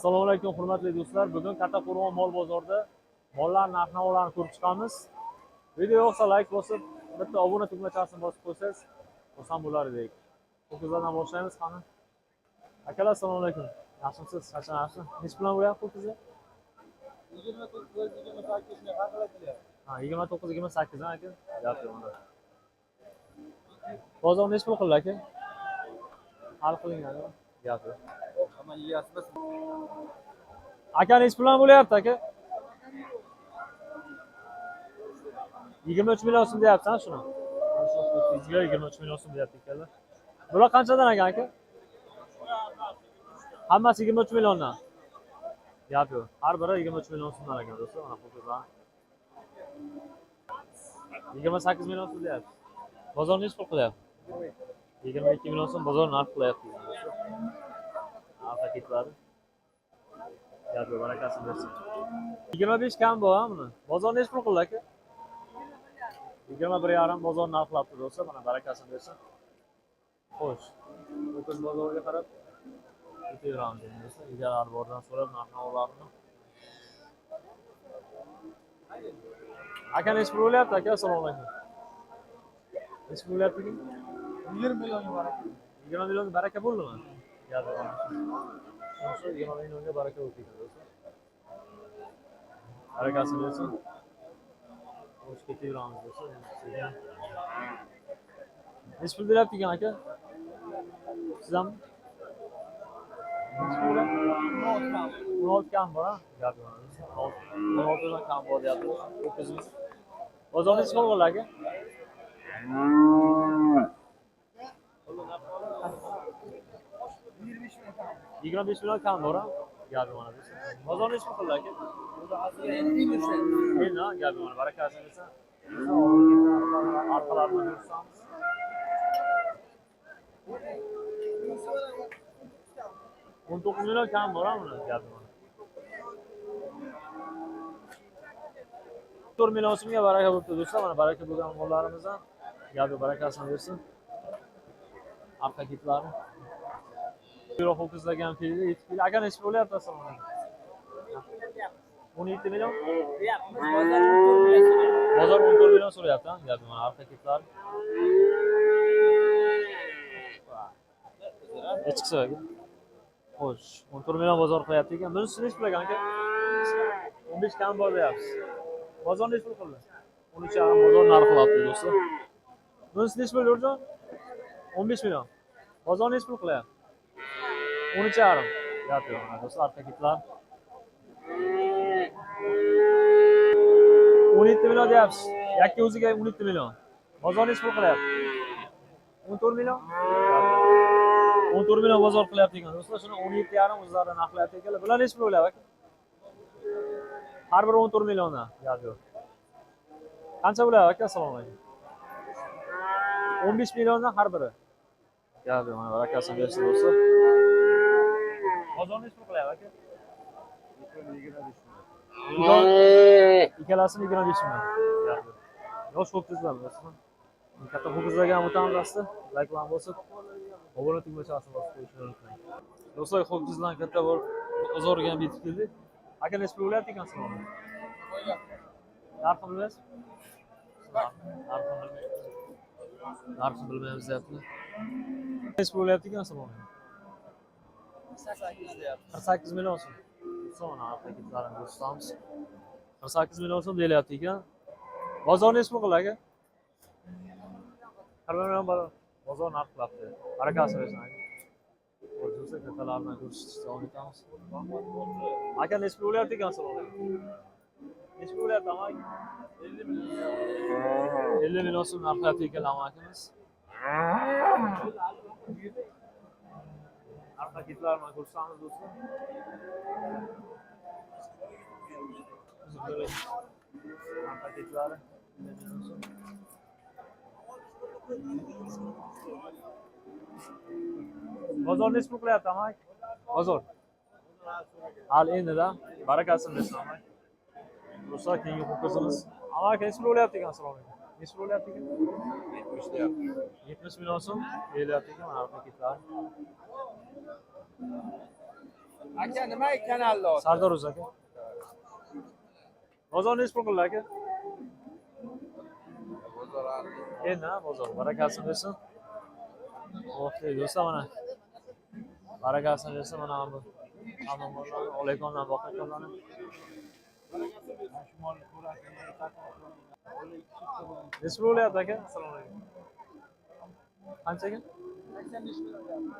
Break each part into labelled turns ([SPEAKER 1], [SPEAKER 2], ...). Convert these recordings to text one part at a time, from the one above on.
[SPEAKER 1] Assalomu alaykum hurmatli do'stlar. Bugun Kattaqo'rg'on mol bozorida mollar narx-navolarni ko'rib chiqamiz. Video yoqsa like bosib, bitta obuna tugmachasini bosib qo'ysangiz, xursand bo'lar edik. Ho'kizlardan boshlaymiz qani. Akalar assalomu alaykum. Yaxshimisiz? Qachon yaxshi? Nech bilan bo'lyapti ho'kizni?
[SPEAKER 2] 29-28 ne qanday qilyapti?
[SPEAKER 1] Ha, 29-28 dan aka. Gap yo'q mana. Bozor nech pul qildi aka? Hal qilingan. Gap yo'q.
[SPEAKER 2] Ama yiyasi biz.
[SPEAKER 1] Aka nech bilan bo'lyapti aka? 23 million so'm deyapsan shuni. Bizga 23 million so'm deyapti akalar. Bular qanchadan aka? Hammasi 23 milliondan. Gap yo'q. Har biri 23 million so'mdan ekan do'stlar, mana ho'kizlar. 28 million so'm deyapti. Bozor nech pul qilyapti? 22 million so'm bozor narx qilyapti. Paketlari. Gap yo'q, barakasini bersin. 25 kam bor buni. Bozor nech pul qildi aka? 21,5 bozor narxlabdi do'stlar, mana barakasini bersin. Xo'sh. Ho'kiz bozoriga qarab ketaveramiz endi do'stlar. Egalari bordan so'rab narx-navolarni. Aka nech pul bo'lyapti aka? Assalomu alaykum. Nech pul bo'lyapti?
[SPEAKER 2] 20 millionga baraka.
[SPEAKER 1] 20 millionga baraka bo'ldimi? Gap yo'q. Shu 20 millionga baraka bo'ldi do'stlar. Barakasini bersin. Xo'sh, ketaveramiz do'stlar. Nech pul beryapti ekan aka? Siz ham? Nech pul beryapti? 16 kam bor, ha? Gap yo'q. 16 dan kam bor deyapti. Ho'kizimiz. Bozor nech pul bo'ldi aka? 25 million kam bor, ha? Gap yo'q mana do'stlar. Bozor nech pul qildi aka? Endi gap yo'q mana barakasini bersin. Arqalarini ko'rsamiz. 19 million kam bor, ha buni gap yo'q. 4 million so'mga baraka bo'libdi do'stlar, mana baraka bo'lgan mollarimizdan gap yo'q, barakasini bersin. Arqa kitlari. Yo'q ho'kizlarga ham keldi, yetib keldi. Aka nech bo'lyapti assalomu alaykum? 17 million? Bozor 14 million so'rayapti, ha? Gap yo'q, arqa kitlari. Echkisi aka. Xo'sh, 14 million bozor qilyapti ekan. Bunisi nech pul ekan aka? 15 kam bor deyapsiz. Bozor nech pul qildi? 13,5 bozor narxi qilyapti do'stlar. Bunisi nech pul Nurjon? 15 million. Bozor nech pul qilyapti? 13,5. Gap yo'q mana do'stlar, paketlar. 17 million deyapsiz. Yakka o'ziga 17 million. Bozor nech pul qilyapti? 14 million? 14 million bozor qilyapti ekan do'stlar. Shuni 17,5 o'zlari narxlayapti ekanlar. Bular nech pul bo'lyapti aka? Har biri 14 milliondan. Gap yo'q. Qancha bo'lyapti aka? Assalomu alaykum. 15 milliondan har biri. Gap yo'q, mana barakasini bersin do'stlar. Bozor nech pul qilyapti aka? 25 million. Ikkalasini 25 million. Gap yo'q. Yosh ho'kizlar do'stlar. Katta ho'kizlarga ham o'tamiz asta. Like bilan bosib, obuna tugmachasini bosib qo'yishni unutmang. Do'stlar, ho'kizlar katta bozorga ham yetib keldik. Aka nech pul bo'lyapti ekan sizlar? Narxini bilmaysiz? Narxini bilmaymiz deyapti. Nech pul bo'lyapti ekan sizlar? 48 million so'm. So'na paketlarini ko'rsatamiz. 48 million so'm deyilyapti ekan. Bozor nech pul qildi aka? 40 million bozor narx qilibdi. Barakasi bersin aka. O'zimizda kattalardan ko'rsatishni davom etamiz. Aka nech pul bo'lyapti ekan sizlar? Nech pul bo'lyapti aka? 50 million. 50 million so'm narx qilyapti ekan akamiz. Arqa kitlarni ko'rsatamiz do'stlar. Arqa kitlari. Bozor nech pul qilyapti amaki? Bozor. Hal endi-da barakasini bersin amaki. Do'stlar, keyingi ho'kizimiz. Amaki nech pul bo'lyapti ekan assalomu alaykum? Nech pul bo'lyapti ekan? 70 deyapti. 70 million so'm deyilyapti ekan mana arqa kitlar.
[SPEAKER 2] aka nima kanalni oti?
[SPEAKER 1] Sardor o'zi aka. Bozor nechi pul qildi aka? Endi bozor barakasini bersin. O'xtay do'stlar mana. Barakasini bersin mana bu. Olaykomdan boqaykomdan. Nechi pul bo'lyapti aka? Assalomu alaykum. Qanchaga?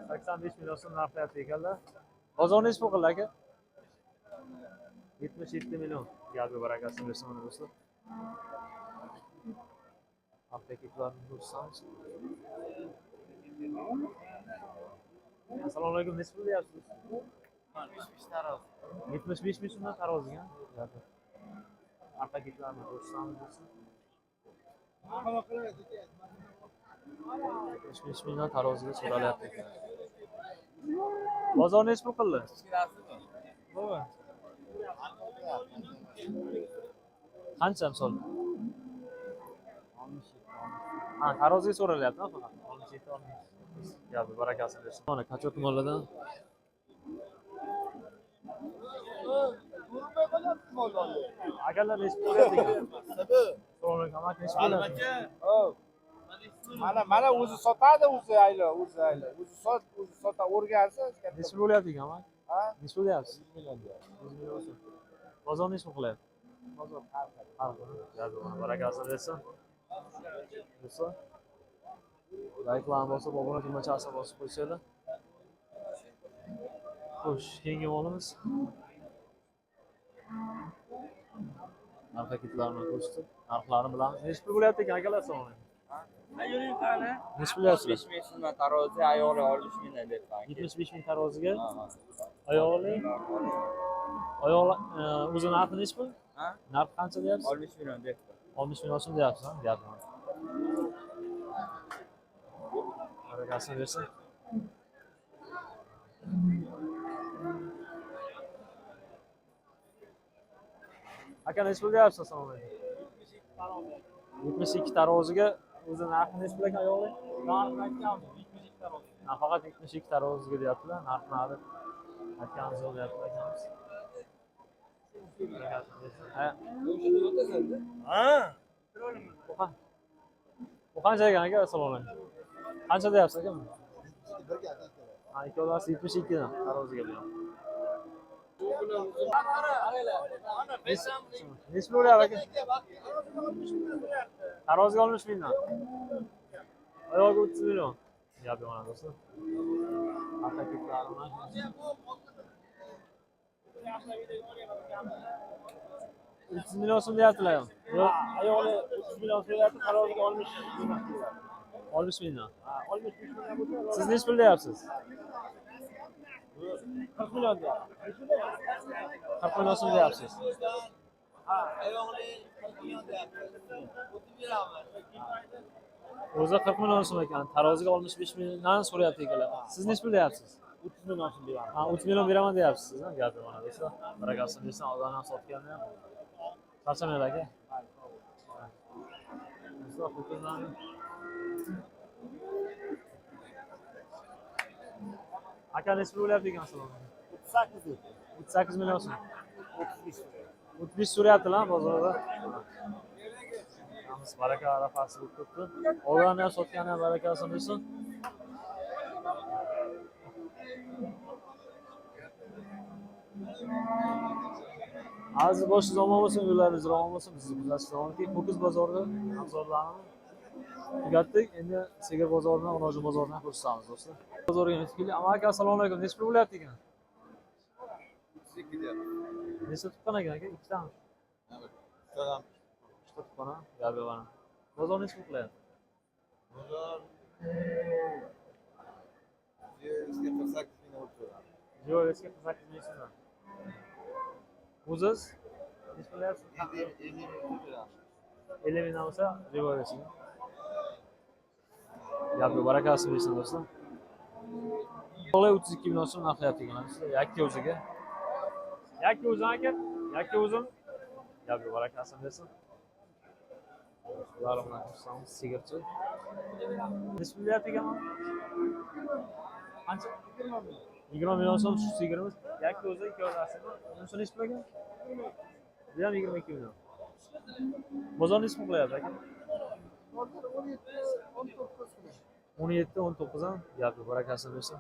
[SPEAKER 1] 85 million so'm narxlayapti ekanlar. Bozor nechi pul qildi aka? 77 million. Gapi barakasini bersin mana do'stlar. Apteklarni ko'rsamiz. Assalomu alaykum. Nechi pul deyapsiz? 75 ming so'mdan taroziga. Apteklarni ko'rsamiz do'stlar. 75 million taroziga so'ralyapti ekan. Bozor nechi pul qildi? Qancha misol? Ha, taroziga so'ralyapti faqat. 67 olmaysiz. Gapi barakasini bersin. Mana kachot molladan. Akalar nechi pul bo'lyapti? Assalomu alaykum. Aka nechi pul bo'lyapti?
[SPEAKER 2] Mana o'zi sotadi, o'zi ayla. O'zi sota o'rgansa,
[SPEAKER 1] Nechi pul bo'lyapti ekan, aka?
[SPEAKER 2] ha?
[SPEAKER 1] Nechi pul deyapsiz? 100 million deyapsiz. 100 million so'm. Bozor nechi pul qilyapti?
[SPEAKER 2] Bozor
[SPEAKER 1] Gapi barakasini bersin. Do'stlar. Like'larni bosib, obuna tugmachasini bosib qo'ysanglar. Xo'sh, keyingi molimiz. Narx-paketlarni ko'rsatib, narxlarini bilamiz. Nechi pul bo'lyapti ekan akalar? Assalomu alaykum.
[SPEAKER 2] Ayuring qani?
[SPEAKER 1] Nechi pul deyapsiz?
[SPEAKER 2] 75 ming so'mdan tarozi, ayoli 60 mingdan debman.
[SPEAKER 1] 75 ming taroziga. Ayoli. Ayol o'zi narxi nechi pul?
[SPEAKER 2] Ha?
[SPEAKER 1] Narx qancha deyapsiz?
[SPEAKER 2] 60 million debdi.
[SPEAKER 1] 60 million so'm deyapsiz, ha? Gap bor. Barakasini bersin. Aka nechi pul deyapsiz? Assalomu alaykum. 72 taroziga o'zi narxi nechi pul ekan ayoli?
[SPEAKER 2] Narxni aytganmiz, 72 tarozi.
[SPEAKER 1] Faqat 72 taroziga deyaptilar. Narxni hali aytganimiz yo'q deyaptilar akamiz. Ha.
[SPEAKER 2] Ha?
[SPEAKER 1] Bu qancha ekan aka? Assalomu alaykum. Qancha deyapsiz aka? Ha, ikkovlasi 72 dan taroziga deyapti. Nechi pul bo'lyapti aka? Taroziga 60 mingdan. Oyog'iga 30 million. Gap yo'q mana do'stlar. Apteklarni 30 million so'm deyaptilar. Yo'q,
[SPEAKER 2] Ayoli 30 million so'rayapti, taroziga 60 million.
[SPEAKER 1] 60 mingdan.
[SPEAKER 2] Ha, 60 million bo'lsa,
[SPEAKER 1] Siz nechi pul deyapsiz?
[SPEAKER 2] 40 million deyapti.
[SPEAKER 1] 40 million so'm deyapsiz.
[SPEAKER 2] Ha, ayoli 40 million deyapti. O'tib beramiz.
[SPEAKER 1] O'zi 40 million so'm ekan. Taroziga 65 mingdan so'rayapti ekanlar. Siz nechi pul deyapsiz?
[SPEAKER 2] 30 million so'm beramiz.
[SPEAKER 1] Ha, 30 million beraman deyapsiz, ha? Gapi mana do'stlar. Barakasini bersin, odam ham sotganlar ham. Charchamanglar aka. Do'stlar, ho'kizlarni aka nechi pul bo'lyapti ekan assalomu alaykum?
[SPEAKER 2] 38 deydi.
[SPEAKER 1] 38 million so'm.
[SPEAKER 2] 35.
[SPEAKER 1] 35 so'rayaptilar bozorda. Yamiz baraka arafasi bo'lib turibdi. Odamlar ham sotgani ham barakasini bersin. Aziz boshsiz omon bo'lsin, yo'llaringiz ravon bo'lsin. Bizni kuzatishda davomki, Ho'kiz bozorida arzonlarni tugatdik. Endi Sigir bozoridan, Onajon bozoridan ko'rsatamiz do'stlar. Bozorga yetib keldik. Ammo aka assalomu alaykum. Nechi pul bo'lyapti ekan?
[SPEAKER 2] 32 deyapti.
[SPEAKER 1] Nechta tuqqan ekan aka? Ikkitami?
[SPEAKER 2] Salam.
[SPEAKER 1] Ikkita tuqqan, ha? Gapi mana. Bozor nechi pul qilyapti?
[SPEAKER 2] Bozor 48 ming o'tdi.
[SPEAKER 1] Yo'q, 48 ming so'mdan. O'ziz nechi pul qilyapsiz? 50 mingdan bo'lsa, rivoy bersin. Gapi barakasi bersin do'stlar. Olay 32 million so'm narxlayapti ekan. Yakka o'ziga. Yakka o'zim aka. Yakka o'zim. Gapi barakasi bersin. Ular bilan ko'rsamiz, sigirchi. Nechi pul deyapti ekan? Qancha? 20 million so'm shu sigirimiz. Yakka o'zi ikkovlasini. Unisi nechi pul ekan? Bu ham 22 million. Bozor nechi pul qilyapti aka? 17-19 ham. Gapi barakasini bersin.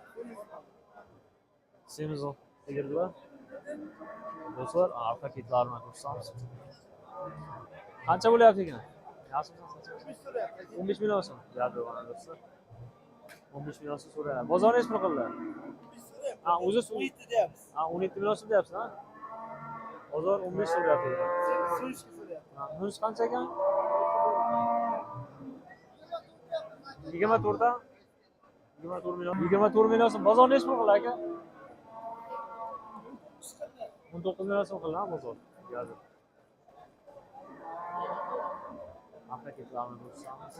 [SPEAKER 1] Semiz sigirlar. Do'stlar, arqa ketlarini ko'rsatamiz. Qancha bo'lyapti ekan? Yaxshimi? 15 million so'm. Gapi bor do'stlar. 15 million so'm so'rayapti. Bozor nechi pul qildi? Ha, o'zi
[SPEAKER 2] 17 deyapmiz.
[SPEAKER 1] ha 17 million so'm deyapsiz, ha? Bozor 15 so'rayapti ekan.
[SPEAKER 2] So'rashga so'rayapmiz.
[SPEAKER 1] Ha, bunisi qancha ekan? 24 ta. 24 million. 24 million so'm. Bozor nechi pul qildi aka? 19 million so'm qildi, ha, bozor. Yozib. Arqa ketlarini ko'rsatamiz.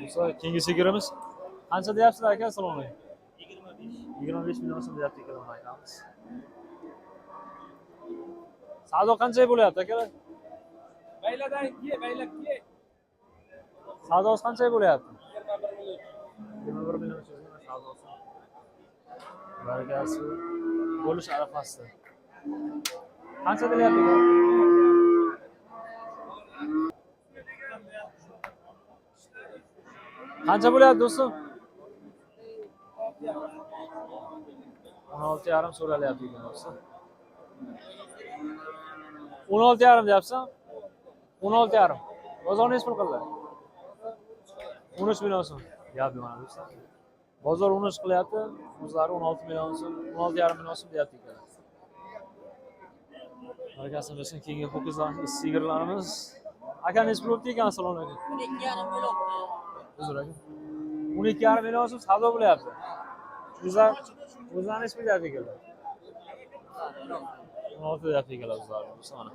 [SPEAKER 1] Do'stlar, keyingi sigirimiz qancha deyapsizlar aka? Assalomu alaykum. 25 million so'm deyapti ekan aytamiz. Savdo qancha bo'lyapti akalar?
[SPEAKER 2] Bayladan ke, baylab ke.
[SPEAKER 1] Savdosi qancha bo'lyapti? 21 million so'm savdosi. Barakasi bo'lish arafasida. Qancha deyapti ekan? Qancha bo'lyapti do'stim? 16,5 so'ralyapti ekan do'stlar. 16,5 deyapsan? 16,5. Bozor nechi pul qildi? 13 million so'm. Gap mana do'stlar. Bozor 13 qilyapti, o'zlari 16 million so'm, 16,5 million so'm deyapti ekan. Barakasini bersin, keyingi ho'kizlar, sigirlarimiz. Aka nechi pul o'tdi ekan, assalomu alaykum.
[SPEAKER 2] 12,5 bo'lyapti.
[SPEAKER 1] Uzr aka. 12,5 million so'm savdo bo'lyapti. O'zlari nechi deyapti ekanlar? 16 deyapti ekanlar o'zlari. Mana.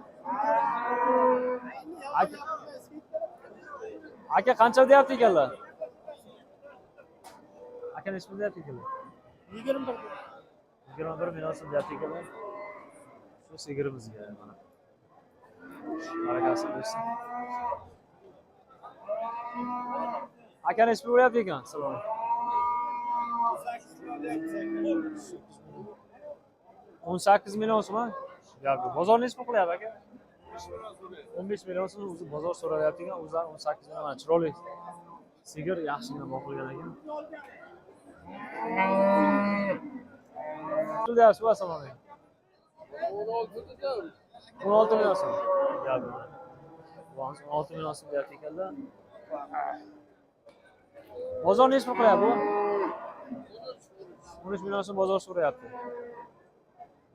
[SPEAKER 1] Aka qancha deyapti ekanlar? Aka nechi deyapti ekanlar?
[SPEAKER 2] 21.
[SPEAKER 1] 21 million so'm deyapti ekanlar. Shu sigirimizga mana. Barakasi bersin. Aka nechi bo'lyapti ekan? Assalomu alaykum. 18 million so'm, ha? Gapi. Bozor nechi pul qilyapti aka? 15 million so'm o'zi bozor so'rayapti ekan, o'zlari 18 million. Mana chiroyli sigir, yaxshigina boqilgan ekan. Pul deyapsiz, assalomu alaykum. 16 million so'm. Gapi. 16 million so'm deyapti ekanlar. Bozor nechi pul qilyapti bu? 13 million so'm bozor so'rayapti.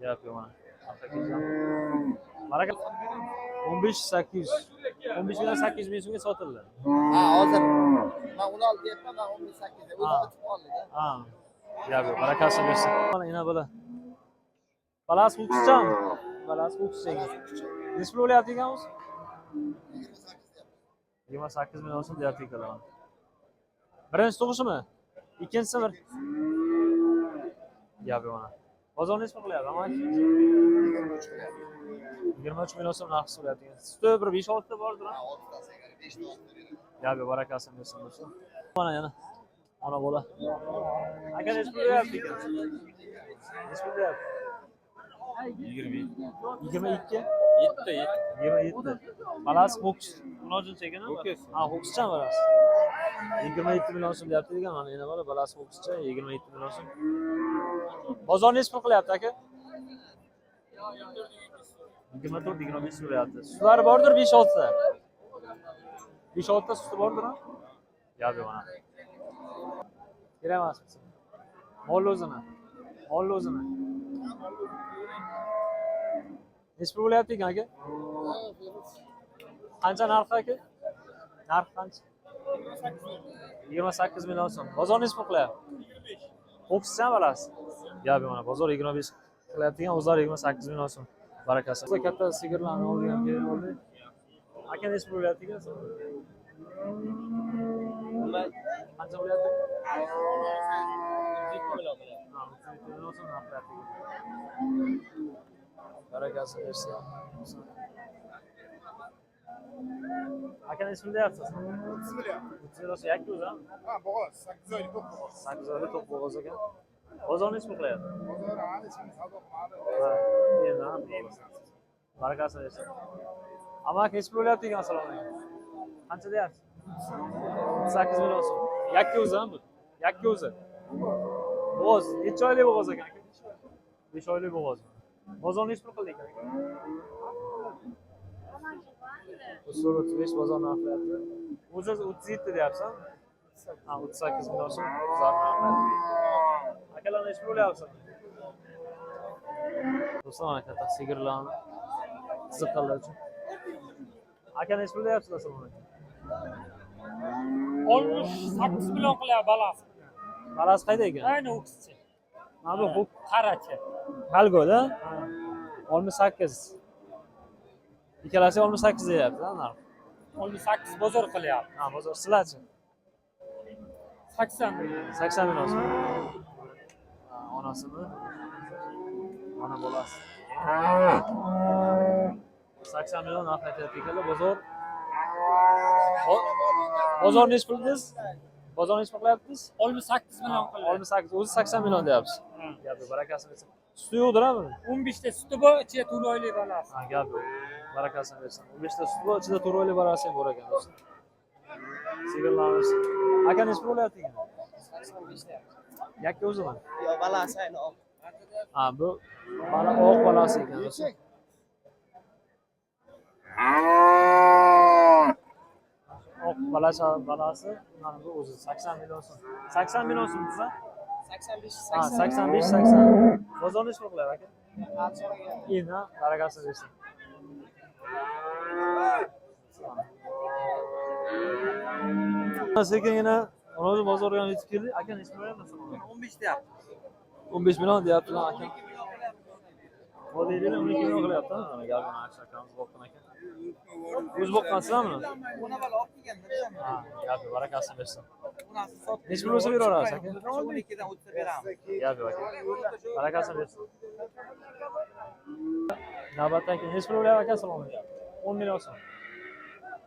[SPEAKER 1] Gap yo'q mana. Baraka 15,800. 15 million 800 ming so'mga sotildi.
[SPEAKER 2] Ha, hozir men 16 deyapman, men 18 deb. O'zi ochib qoldi-da.
[SPEAKER 1] Ha. Gap yo'q. Barakasi bersin. Mana yana bola. Balas huquqcham. Balas huquqchi. Nechi bo'lyapti ekan o'zi? 28 million so'm deyapti ekanlar. Birinchi tug'ishimi? Ikkinchisi bir. Gap yo'q mana. Bozor nechi qilyapti? Ama 23 million so'm narx so'rayapti. Suti bir 5-6 ta bordir.
[SPEAKER 2] Ha, 6 tasi, 5 ta beradi.
[SPEAKER 1] Gap yo'q, barakasini bersin do'stlar. Mana yana. Mana bola. Aka nechi qilyapti ekan? Nechi qilyapti? 22. 22? 27. Balas ho'kiz. Munojon chekana? Ho'kiz. Ha, ho'kizcha balas. 27 million so'm deyapti ekan. Mana yana bola balas ho'kizcha 27 million so'm. Bozor nechi pul qilyapti aka? 24-25 so'rayapti. Sutlari bordir 5-6 ta. 5-6 ta suti bordir, ha? Gap yo'q mana. Kerak emas. Molli o'zini. Molli o'zini. Nechi pul bo'lyapti ekan aka? Qancha narxi aka? Narx qancha? 28 million so'm. Bozor nechi pul qilyapti? 25. Ho'kizcha balasi. Gap yo'q mana. Bozor 25 qilyapti ekan, o'zlari 28 million so'm. Barakasi. Katta sigirlarni olgan keyin oldi. Aka nechi pul bo'lyapti ekan? Qancha bo'lyapti? 2 million bo'lyapti. Ha, 2 million so'm narx qilyapti. Barakasi bersin. Akani ismini deyapsiz.
[SPEAKER 2] 30 million.
[SPEAKER 1] 30 million so'm yakka o'zi.
[SPEAKER 2] Ha, bo'g'oz. 8 oylik to'q bo'g'oz.
[SPEAKER 1] 8 oylik to'q bo'g'oz ekan. Bozorni nechta qilyapti?
[SPEAKER 2] Bozor hali ishimiz savdo qilmadi.
[SPEAKER 1] Ha, endi ham barakasini bersin. Amaki nechta bo'lyapti ekan assalomu alaykum. Qancha deyapsiz? 8 million so'm. Yakka o'zi ham bu. Yakka o'zi. Bo'g'oz, necha oylik bo'g'oz ekan aka? 5 oylik bo'g'oz. Bozorni nechta qildik aka? 35 bozor narxlayapti. O'zi 37 deyapsan. Ha, 38 million so'm. Akalar nechta bo'lyapti? Do'stlar, mana katta sigirlarni qiziqqanlar uchun. Aka nechta bo'lyapsiz assalomu alaykum?
[SPEAKER 3] 68 million qilyapti balasi.
[SPEAKER 1] Balasi qayda ekan?
[SPEAKER 3] Ayni o'kischi.
[SPEAKER 1] Mana bu
[SPEAKER 3] Qarachi.
[SPEAKER 1] Qalgoda 68. Ikkalasi 68 deyapti, narx.
[SPEAKER 3] 68 bozor qilyapti.
[SPEAKER 1] Ha, bozor sizlarchi?
[SPEAKER 3] 80 million.
[SPEAKER 1] 80 million so'm. Ha, onasini. Mana bolasi. 80 million narx aytyapti ekanlar, bozor. Bozor nech pul dedingiz? Bozor nech pul qilyapsiz?
[SPEAKER 3] 68 million qilyapti.
[SPEAKER 1] 68, o'zi 80 million deyapsiz. Gapi barakasini bersin. Suti yo'qdir-a buni?
[SPEAKER 3] 15 ta suti bor, ichida to'loyli balasi.
[SPEAKER 1] Ha, gapi. Barakasini bersin. 15 ta suti bor, ichida to'royli barasi ham bor ekan do'stlar. Sigirlarimiz. Aka nech pul bo'lyapti ekan?
[SPEAKER 2] 85 deyapti.
[SPEAKER 1] Yakka o'zimi?
[SPEAKER 2] Yo'q, balasi ayni oq.
[SPEAKER 1] Ha, bu bala oq balasi ekan do'stlar. Oq balasi mana bu o'zi 80 million so'm. 80 million so'm desa?
[SPEAKER 2] 85.
[SPEAKER 1] Ha, 85 80. Bozor nech pul qilyapti aka?
[SPEAKER 2] Hali so'ragan.
[SPEAKER 1] Endi barakasini bersin. Sekingina o'zi bozorga yetib keldik. Aka nech pul bo'lyapti masalan?
[SPEAKER 2] 15 deyapti.
[SPEAKER 1] 15 million deyaptilar aka. Vodiylar 12 million qilyapti. Mana galbani akamiz boqqan aka. O'zi boqqansizmi?
[SPEAKER 2] Buni balo olib kelganda.
[SPEAKER 1] Ha, gapi barakasini bersin.
[SPEAKER 2] Bunasi sot.
[SPEAKER 1] Nech pul bo'lsa beraverasiz aka?
[SPEAKER 2] 12 dan 30 beramiz.
[SPEAKER 1] Gapi aka. Barakasini bersin. Navbatdan keyin nech pul bo'lyapti aka? Assalomu alaykum. 10 million so'm.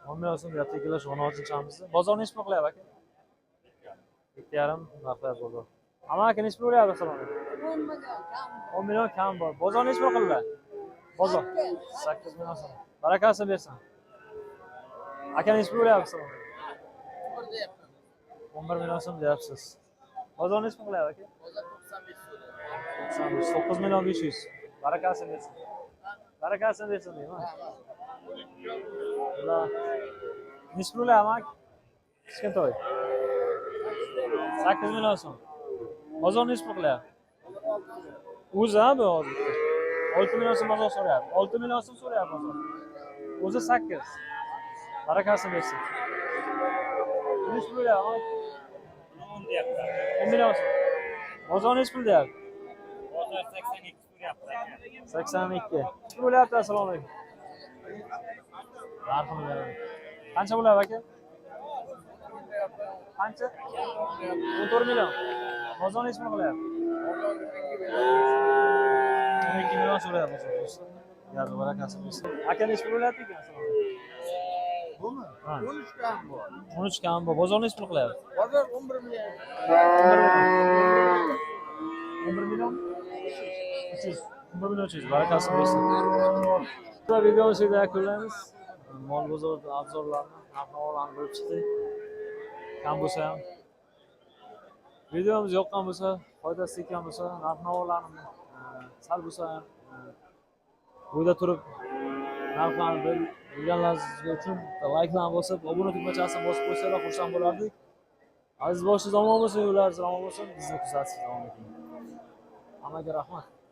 [SPEAKER 1] 10 million so'm deyapti ekanlar, 16-chamizda. Bozor nech pul qilyapti aka? 2,5 narxlar bozor. Ama aka nech pul bo'lyapti assalomu alaykum? 10 million kam bor. Bozor nech pul qildilar? Bozor 8 million so'm. Barakasini bersin. Aka nech pul bo'lyapti assalomu alaykum? 11 million so'm deyapsiz. Bozor nech pul qilyapti aka?
[SPEAKER 2] Bozor 95
[SPEAKER 1] 9 million 500. Barakasini bersin. Barakasini bersin deyman. Nech pul bo'lyapti aka? Kichkintoy. 8 million so'm. Bozor nech pul qilyapti? O'zi ha bu hozir. 6 million so'm bozor so'rayapti. 6 million so'm so'rayapti bozor. O'zi 8. Barakasini bersin. Nech pul bo'lyapti?
[SPEAKER 3] 10 deyapti.
[SPEAKER 1] 10 million so'm. Bozor nech pul deyapti?
[SPEAKER 3] Bozor 82 bo'lyapti.
[SPEAKER 1] 82. Nech bo'lyapti assalomu alaykum? Narxini beraman. Qancha bo'lyapti aka? Qancha? 14 million. Bozor nech pul qilyapti? 12 million so'rayapti bozor. Gapi barakasini bersin. Aka nech pul bo'lyapti ekan assalomu alaykum?
[SPEAKER 2] Bumi?
[SPEAKER 1] Ha.
[SPEAKER 2] 13 kam bor.
[SPEAKER 1] 13 kam bor. Bozor nech pul qilyapti?
[SPEAKER 2] Bozor 11 million.
[SPEAKER 1] 11 million. 300. 11 million 300. Barakasini bersin. Bu videomizni yakunlaymiz. Mol bozor obzorlarini, narx-navolarni ko'rib chiqdik. Kam bo'lsa ham. Videomiz yoqqan bo'lsa, foydasi tekkan bo'lsa, narx-navolarni sal bo'lsa ham uyda turib narxlarni bilganlaringiz uchun layklarni bosib, obuna tugmachasini bosib qo'ysalar xursand bo'lardik. Aziz boshingiz omon bo'lsin, yo'llaringiz omon bo'lsin, bizni kuzatishni davom eting. Hammaga rahmat.